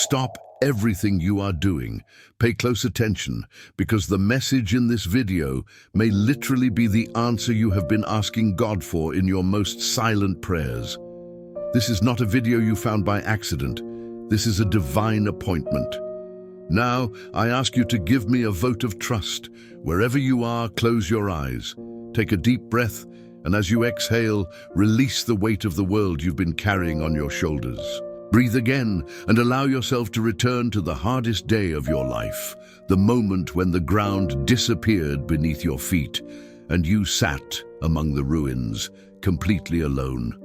stop everything you are doing. Pay close attention, because the message in this video may literally be the answer you have been asking God for in your most silent prayers. This is not a video you found by accident. This is a divine appointment. Now, I ask you to give me a vote of trust. Wherever you are, close your eyes. Take a deep breath, and as you exhale, release the weight of the world you've been carrying on your shoulders. Breathe again and allow yourself to return to the hardest day of your life, the moment when the ground disappeared beneath your feet and you sat among the ruins, completely alone.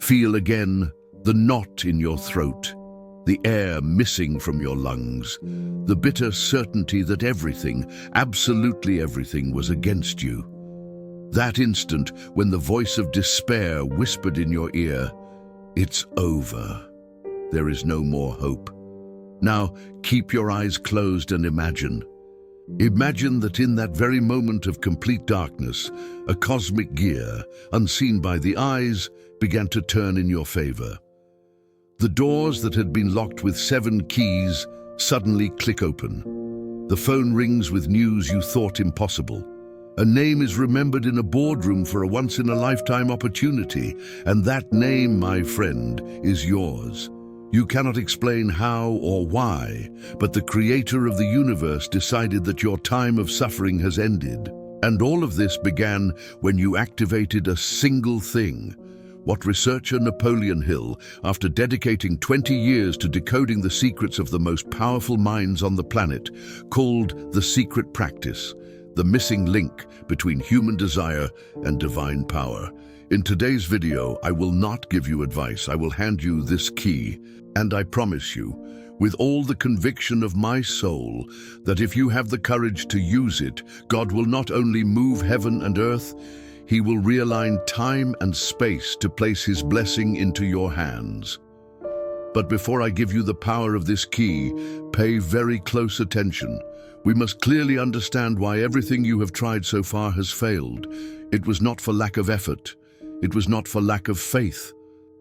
Feel again the knot in your throat, the air missing from your lungs, the bitter certainty that everything, absolutely everything, was against you. That instant when the voice of despair whispered in your ear, "It's over. There is no more hope." Now, keep your eyes closed and imagine. Imagine that in that very moment of complete darkness, a cosmic gear, unseen by the eyes, began to turn in your favor. The doors that had been locked with 7 keys suddenly click open. The phone rings with news you thought impossible. A name is remembered in a boardroom for a once-in-a-lifetime opportunity, and that name, my friend, is yours. You cannot explain how or why, but the creator of the universe decided that your time of suffering has ended. And all of this began when you activated a single thing. What researcher Napoleon Hill, after dedicating 20 years to decoding the secrets of the most powerful minds on the planet, called the secret practice, the missing link between human desire and divine power. In today's video, I will not give you advice. I will hand you this key, and I promise you, with all the conviction of my soul, that if you have the courage to use it, God will not only move heaven and earth, He will realign time and space to place His blessing into your hands. But before I give you the power of this key, pay very close attention. We must clearly understand why everything you have tried so far has failed. It was not for lack of effort. It was not for lack of faith,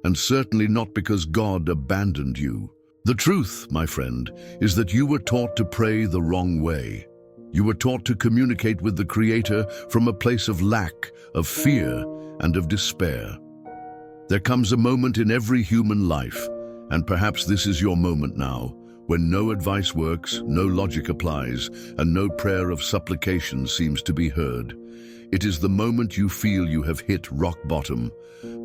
and certainly not because God abandoned you. The truth, my friend, is that you were taught to pray the wrong way. You were taught to communicate with the Creator from a place of lack, of fear, and of despair. There comes a moment in every human life, and perhaps this is your moment now, when no advice works, no logic applies, and no prayer of supplication seems to be heard. It is the moment you feel you have hit rock bottom.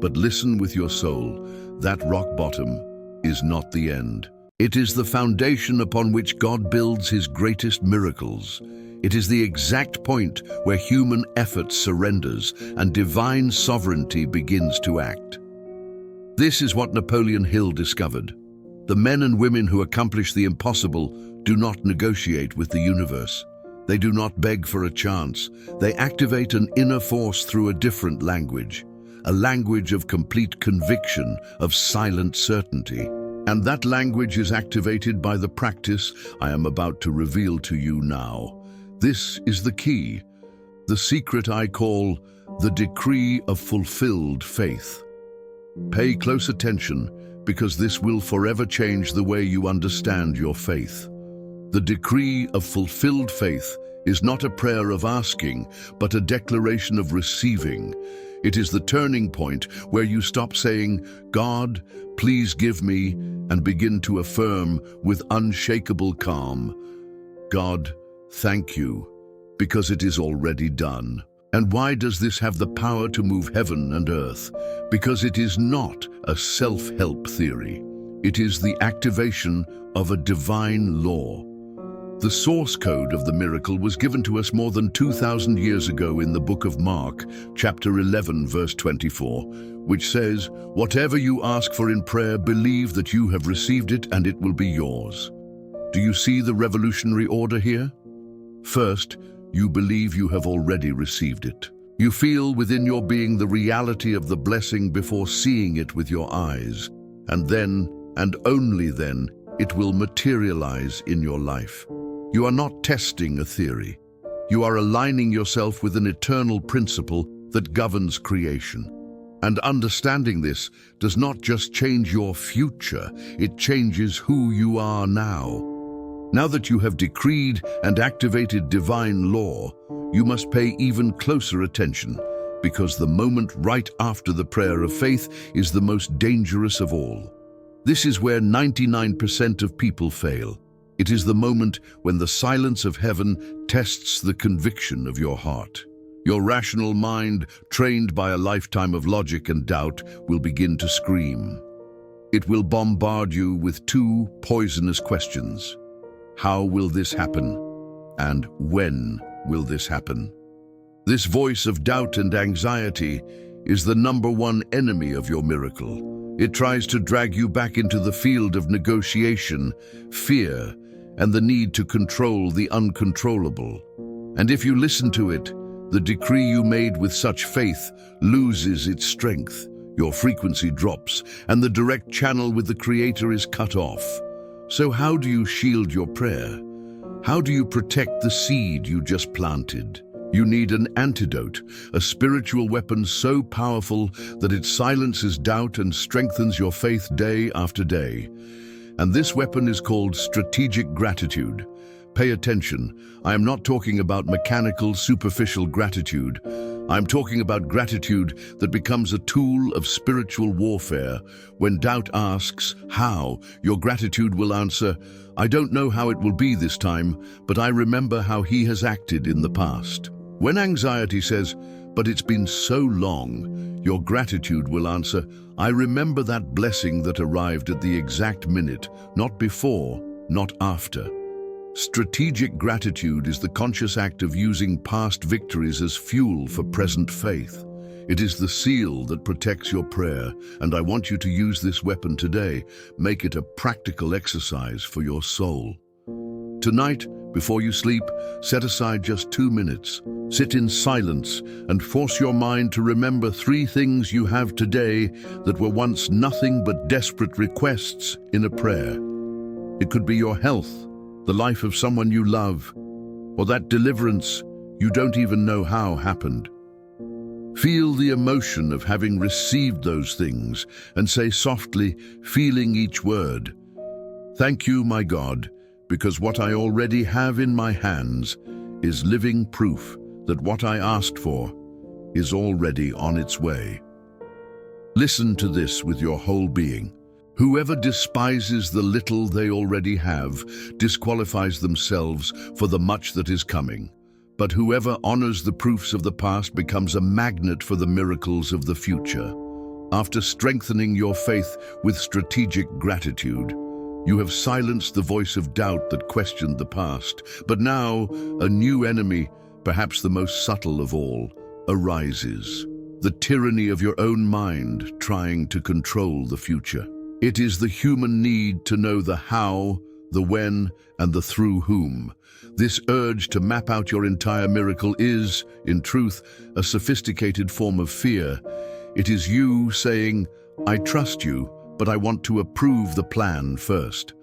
But listen with your soul, that rock bottom is not the end. It is the foundation upon which God builds His greatest miracles. It is the exact point where human effort surrenders and divine sovereignty begins to act. This is what Napoleon Hill discovered. The men and women who accomplish the impossible do not negotiate with the universe. They do not beg for a chance. They activate an inner force through a different language, a language of complete conviction, of silent certainty. And that language is activated by the practice I am about to reveal to you now. This is the key, the secret I call the decree of fulfilled faith. Pay close attention, because this will forever change the way you understand your faith. The decree of fulfilled faith is not a prayer of asking, but a declaration of receiving. It is the turning point where you stop saying, "God, please give me," and begin to affirm with unshakable calm, "God, thank you, because it is already done." And why does this have the power to move heaven and earth? Because it is not a self-help theory. It is the activation of a divine law. The source code of the miracle was given to us more than 2,000 years ago in the book of Mark, chapter 11, verse 24, which says, "Whatever you ask for in prayer, believe that you have received it and it will be yours." Do you see the revolutionary order here? First, you believe you have already received it. You feel within your being the reality of the blessing before seeing it with your eyes. And then, and only then, it will materialize in your life. You are not testing a theory. You are aligning yourself with an eternal principle that governs creation. And understanding this does not just change your future, it changes who you are now. Now that you have decreed and activated divine law, you must pay even closer attention, because the moment right after the prayer of faith is the most dangerous of all. This is where 99% of people fail. It is the moment when the silence of heaven tests the conviction of your heart. Your rational mind, trained by a lifetime of logic and doubt, will begin to scream. It will bombard you with two poisonous questions. How will this happen? And when will this happen? This voice of doubt and anxiety is the #1 enemy of your miracle. It tries to drag you back into the field of negotiation, fear, and the need to control the uncontrollable. And if you listen to it, the decree you made with such faith loses its strength. Your frequency drops, and the direct channel with the Creator is cut off. So how do you shield your prayer? How do you protect the seed you just planted? You need an antidote, a spiritual weapon so powerful that it silences doubt and strengthens your faith day after day. And this weapon is called strategic gratitude. Pay attention. I am not talking about mechanical, superficial gratitude. I'm talking about gratitude that becomes a tool of spiritual warfare. When doubt asks, how, your gratitude will answer, I don't know how it will be this time, but I remember how He has acted in the past. When anxiety says, but it's been so long, your gratitude will answer, I remember that blessing that arrived at the exact minute, not before, not after. Strategic gratitude is the conscious act of using past victories as fuel for present faith. It is the seal that protects your prayer, and I want you to use this weapon today. Make it a practical exercise for your soul. Tonight, before you sleep, set aside just 2 minutes. Sit in silence and force your mind to remember 3 things you have today that were once nothing but desperate requests in a prayer. It could be your health, the life of someone you love, or that deliverance you don't even know how happened. Feel the emotion of having received those things and say softly, feeling each word, thank you, my God, because what I already have in my hands is living proof that what I asked for is already on its way. Listen to this with your whole being. Whoever despises the little they already have disqualifies themselves for the much that is coming. But whoever honors the proofs of the past becomes a magnet for the miracles of the future. After strengthening your faith with strategic gratitude, you have silenced the voice of doubt that questioned the past. But now, a new enemy, perhaps the most subtle of all, arises. The tyranny of your own mind trying to control the future. It is the human need to know the how, the when, and the through whom. This urge to map out your entire miracle is, in truth, a sophisticated form of fear. It is you saying, I trust you, but I want to approve the plan first.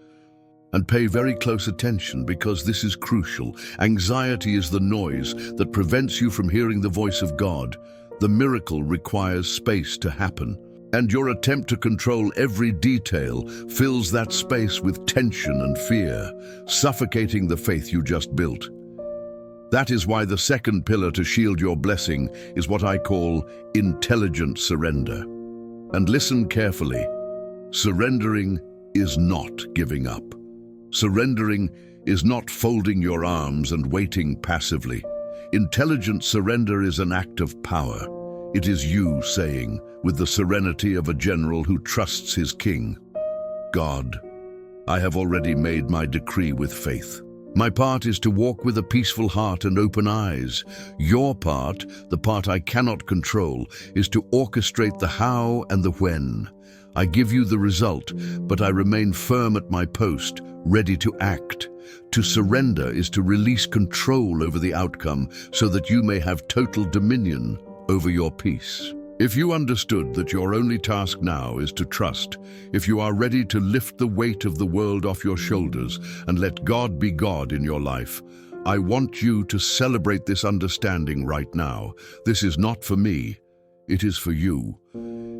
And pay very close attention, because this is crucial. Anxiety is the noise that prevents you from hearing the voice of God. The miracle requires space to happen, and your attempt to control every detail fills that space with tension and fear, suffocating the faith you just built. That is why the second pillar to shield your blessing is what I call intelligent surrender. And listen carefully. Surrendering is not giving up. Surrendering is not folding your arms and waiting passively. Intelligent surrender is an act of power. It is you saying, with the serenity of a general who trusts his king, God, I have already made my decree with faith. My part is to walk with a peaceful heart and open eyes. Your part, the part I cannot control, is to orchestrate the how and the when. I give you the result, but I remain firm at my post, ready to act. To surrender is to release control over the outcome so that you may have total dominion over your peace. If you understood that your only task now is to trust, if you are ready to lift the weight of the world off your shoulders and let God be God in your life, I want you to celebrate this understanding right now. This is not for me. It is for you.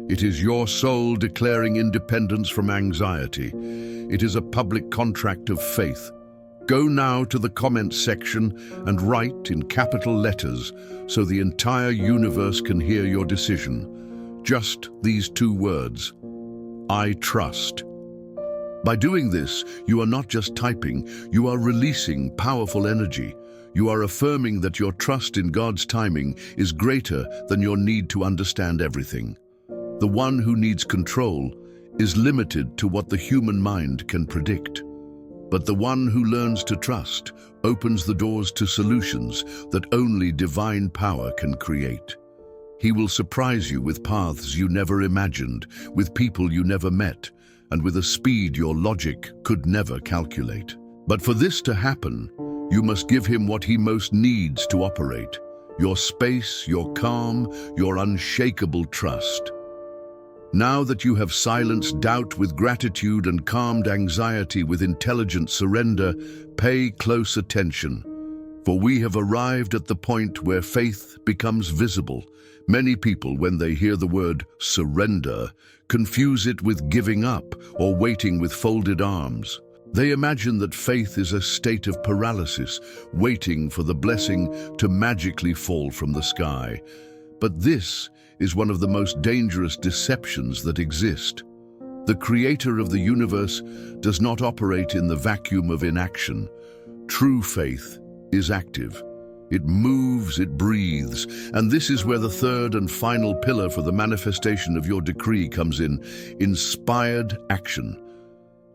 It is your soul declaring independence from anxiety. It is a public contract of faith. Go now to the comments section and write in capital letters so the entire universe can hear your decision. Just these 2 words: I trust. By doing this, you are not just typing, you are releasing powerful energy. You are affirming that your trust in God's timing is greater than your need to understand everything. The one who needs control is limited to what the human mind can predict. But the one who learns to trust opens the doors to solutions that only divine power can create. He will surprise you with paths you never imagined, with people you never met, and with a speed your logic could never calculate. But for this to happen, you must give him what he most needs to operate: your space, your calm, your unshakable trust. Now that you have silenced doubt with gratitude and calmed anxiety with intelligent surrender, pay close attention. For we have arrived at the point where faith becomes visible. Many people, when they hear the word surrender, confuse it with giving up or waiting with folded arms. They imagine that faith is a state of paralysis, waiting for the blessing to magically fall from the sky. But this is one of the most dangerous deceptions that exist. The Creator of the universe does not operate in the vacuum of inaction. True faith is active. It moves, it breathes, and this is where the third and final pillar for the manifestation of your decree comes in: inspired action.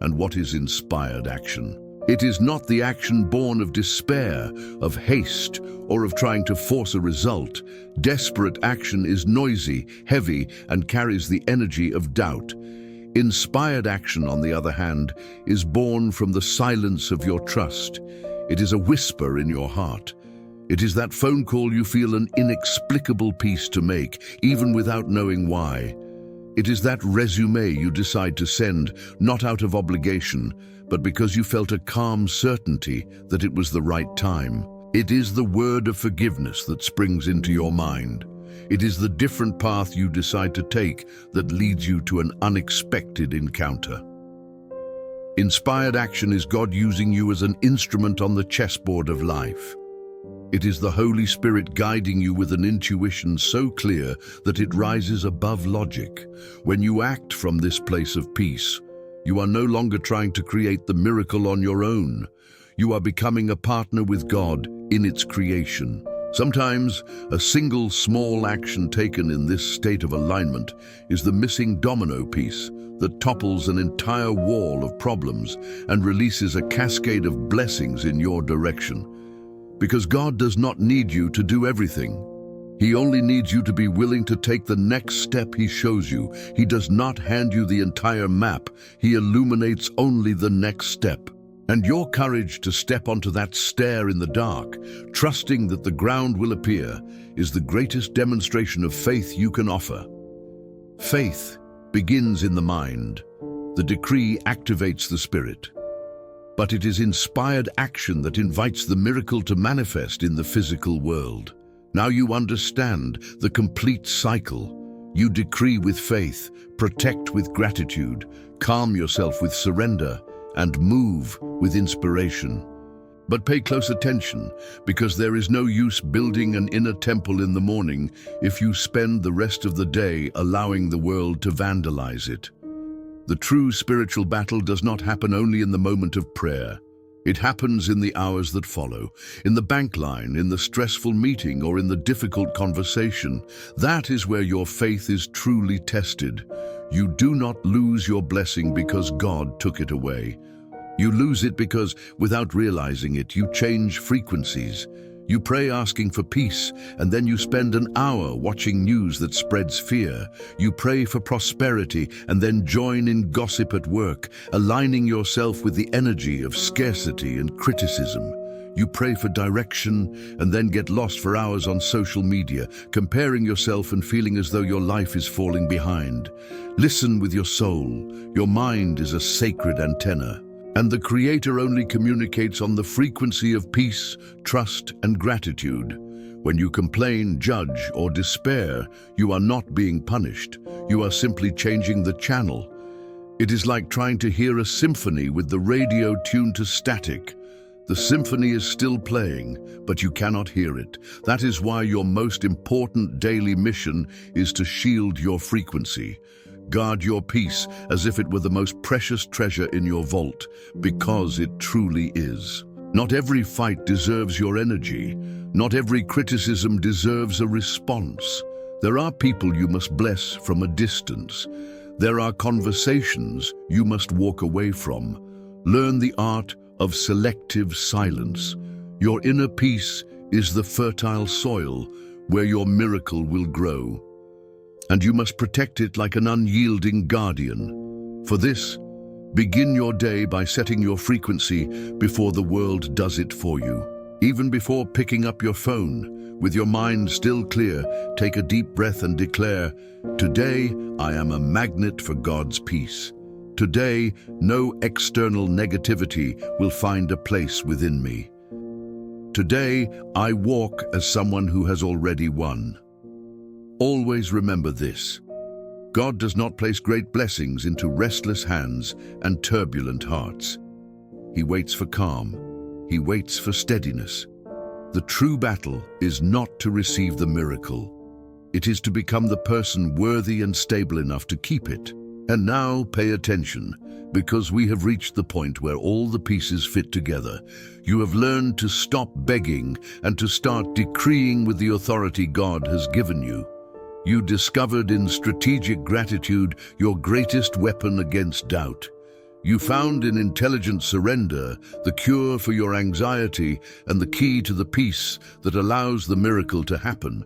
And what is inspired action? It is not the action born of despair, of haste, or of trying to force a result. Desperate action is noisy, heavy, and carries the energy of doubt. Inspired action, on the other hand, is born from the silence of your trust. It is a whisper in your heart. It is that phone call you feel an inexplicable peace to make, even without knowing why. It is that resume you decide to send, not out of obligation, but because you felt a calm certainty that it was the right time. It is the word of forgiveness that springs into your mind. It is the different path you decide to take that leads you to an unexpected encounter. Inspired action is God using you as an instrument on the chessboard of life. It is the Holy Spirit guiding you with an intuition so clear that it rises above logic. When you act from this place of peace, you are no longer trying to create the miracle on your own. You are becoming a partner with God in its creation. Sometimes, a single small action taken in this state of alignment is the missing domino piece that topples an entire wall of problems and releases a cascade of blessings in your direction. Because God does not need you to do everything. He only needs you to be willing to take the next step He shows you. He does not hand you the entire map. He illuminates only the next step. And your courage to step onto that stair in the dark, trusting that the ground will appear, is the greatest demonstration of faith you can offer. Faith begins in the mind. The decree activates the spirit. But it is inspired action that invites the miracle to manifest in the physical world. Now you understand the complete cycle. You decree with faith, protect with gratitude, calm yourself with surrender, and move with inspiration. But pay close attention, because there is no use building an inner temple in the morning if you spend the rest of the day allowing the world to vandalize it. The true spiritual battle does not happen only in the moment of prayer. It happens in the hours that follow, in the bank line, in the stressful meeting, or in the difficult conversation. That is where your faith is truly tested. You do not lose your blessing because God took it away. You lose it because, without realizing it, you change frequencies. You pray asking for peace, and then you spend an hour watching news that spreads fear. You pray for prosperity, and then join in gossip at work, aligning yourself with the energy of scarcity and criticism. You pray for direction, and then get lost for hours on social media, comparing yourself and feeling as though your life is falling behind. Listen with your soul. Your mind is a sacred antenna. And the Creator only communicates on the frequency of peace, trust, and gratitude. When you complain, judge, or despair, you are not being punished. You are simply changing the channel. It is like trying to hear a symphony with the radio tuned to static. The symphony is still playing, but you cannot hear it. That is why your most important daily mission is to shield your frequency. Guard your peace as if it were the most precious treasure in your vault, because it truly is. Not every fight deserves your energy. Not every criticism deserves a response. There are people you must bless from a distance. There are conversations you must walk away from. Learn the art of selective silence. Your inner peace is the fertile soil where your miracle will grow. And you must protect it like an unyielding guardian. For this, begin your day by setting your frequency before the world does it for you. Even before picking up your phone, with your mind still clear, take a deep breath and declare, "Today, I am a magnet for God's peace. Today, no external negativity will find a place within me. Today, I walk as someone who has already won." Always remember this. God does not place great blessings into restless hands and turbulent hearts. He waits for calm. He waits for steadiness. The true battle is not to receive the miracle. It is to become the person worthy and stable enough to keep it. And now pay attention, because we have reached the point where all the pieces fit together. You have learned to stop begging and to start decreeing with the authority God has given you. You discovered in strategic gratitude your greatest weapon against doubt. You found in intelligent surrender the cure for your anxiety and the key to the peace that allows the miracle to happen.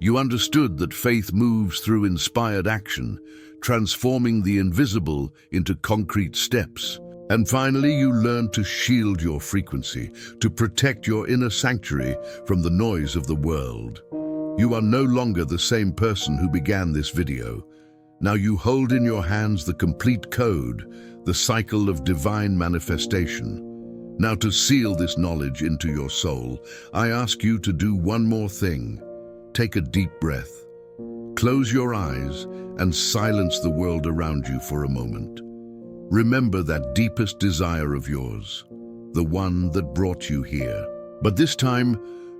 You understood that faith moves through inspired action, transforming the invisible into concrete steps. And finally, you learned to shield your frequency, to protect your inner sanctuary from the noise of the world. You are no longer the same person who began this video. Now you hold in your hands the complete code, the cycle of divine manifestation. Now, to seal this knowledge into your soul, I ask you to do one more thing. Take a deep breath. Close your eyes and silence the world around you for a moment. Remember that deepest desire of yours, the one that brought you here. But this time,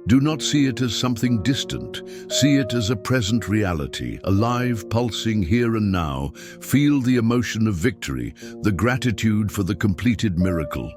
do not see it as something distant. See it as a present reality, alive, pulsing here and now. Feel the emotion of victory, the gratitude for the completed miracle.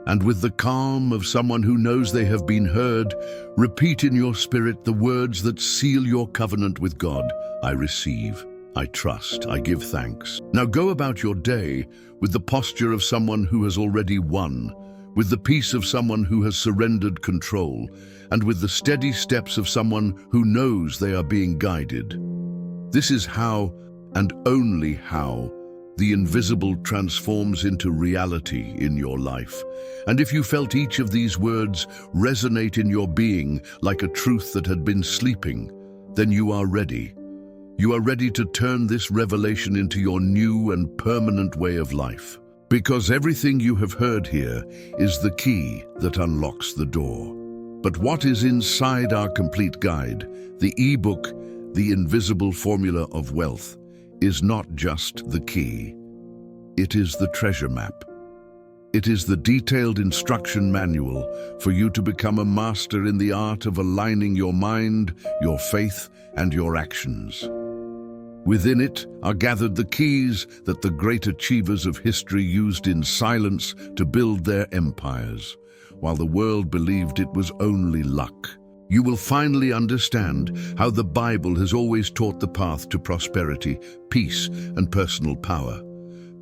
And with the calm of someone who knows they have been heard, repeat in your spirit the words that seal your covenant with God. I receive, I trust, I give thanks. Now go about your day with the posture of someone who has already won, with the peace of someone who has surrendered control, and with the steady steps of someone who knows they are being guided. This is how, and only how, the invisible transforms into reality in your life. And if you felt each of these words resonate in your being like a truth that had been sleeping, then you are ready. You are ready to turn this revelation into your new and permanent way of life. Because everything you have heard here is the key that unlocks the door. But what is inside our complete guide, the ebook, The Invisible Formula of Wealth, is not just the key. It is the treasure map. It is the detailed instruction manual for you to become a master in the art of aligning your mind, your faith, and your actions. Within it are gathered the keys that the great achievers of history used in silence to build their empires, while the world believed it was only luck. You will finally understand how the Bible has always taught the path to prosperity, peace, and personal power,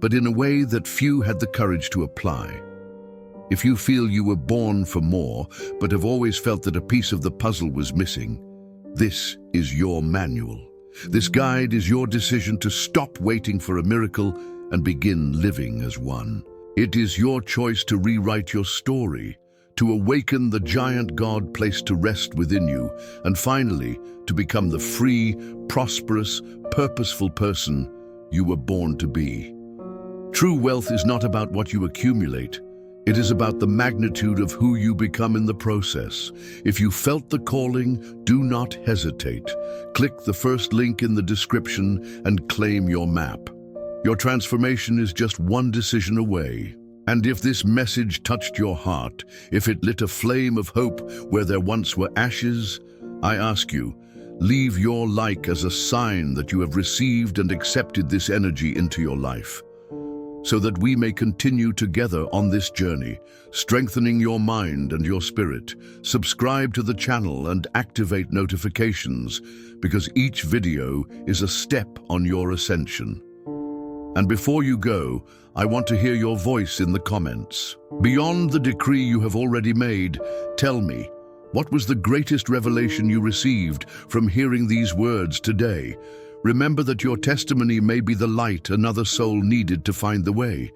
but in a way that few had the courage to apply. If you feel you were born for more, but have always felt that a piece of the puzzle was missing, this is your manual. This guide is your decision to stop waiting for a miracle and begin living as one. It is your choice to rewrite your story, to awaken the giant God placed to rest within you, and finally, to become the free, prosperous, purposeful person you were born to be. True wealth is not about what you accumulate. It is about the magnitude of who you become in the process. If you felt the calling, do not hesitate. Click the first link in the description and claim your map. Your transformation is just one decision away. And if this message touched your heart, if it lit a flame of hope where there once were ashes, I ask you, leave your like as a sign that you have received and accepted this energy into your life, so that we may continue together on this journey, strengthening your mind and your spirit. Subscribe to the channel and activate notifications, because each video is a step on your ascension. And before you go, I want to hear your voice in the comments. Beyond the decree you have already made, tell me, what was the greatest revelation you received from hearing these words today? Remember that your testimony may be the light another soul needed to find the way.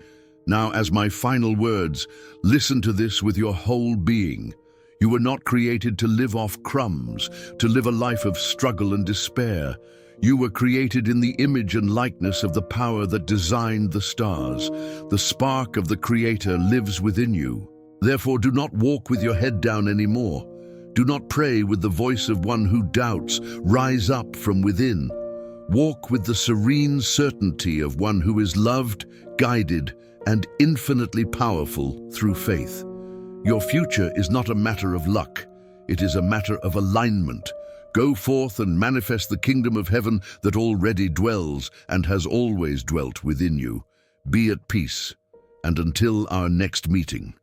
Now, as my final words, listen to this with your whole being. You were not created to live off crumbs, to live a life of struggle and despair. You were created in the image and likeness of the power that designed the stars. The spark of the Creator lives within you. Therefore, do not walk with your head down anymore. Do not pray with the voice of one who doubts. Rise up from within. Walk with the serene certainty of one who is loved, guided, and infinitely powerful through faith. Your future is not a matter of luck. It is a matter of alignment. Go forth and manifest the kingdom of heaven that already dwells and has always dwelt within you. Be at peace, and until our next meeting.